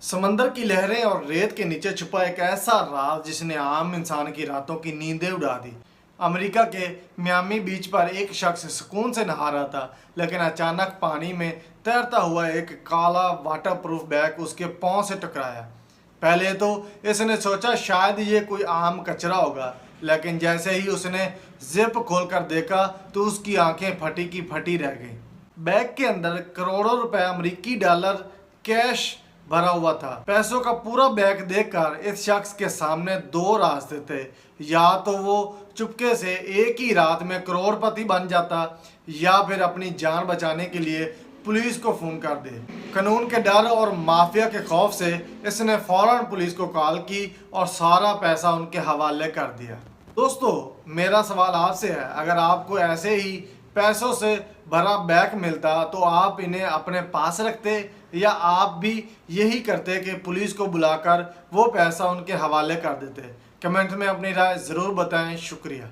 समंदर की लहरें और रेत के नीचे छुपा एक ऐसा राज जिसने आम इंसान की रातों की नींदें उड़ा दी। अमेरिका के मियामी बीच पर एक शख्स सुकून से नहा रहा था, लेकिन अचानक पानी में तैरता हुआ एक काला वाटरप्रूफ बैग उसके पांव से टकराया। पहले तो इसने सोचा शायद ये कोई आम कचरा होगा, लेकिन जैसे ही उसने जिप खोलकर देखा तो उसकी आंखें फटी की फटी रह गईं। बैग के अंदर करोड़ों रुपए अमेरिकी डॉलर कैश भरा हुआ था। पैसों का पूरा बैग देखकर इस शख्स के सामने दो रास्ते थे। या तो वो चुपके से एक ही रात में करोड़पति बन जाता, या फिर अपनी जान बचाने के लिए पुलिस को फोन कर दे। कानून के डर और माफिया के खौफ से इसने फौरन पुलिस को कॉल की और सारा पैसा उनके हवाले कर दिया। दोस्तों, मेरा सवाल आपसे है, अगर आपको ऐसे ही पैसों से भरा बैग मिलता तो आप इन्हें अपने पास रखते, या आप भी यही करते कि पुलिस को बुलाकर वो पैसा उनके हवाले कर देते? कमेंट में अपनी राय ज़रूर बताएं। शुक्रिया।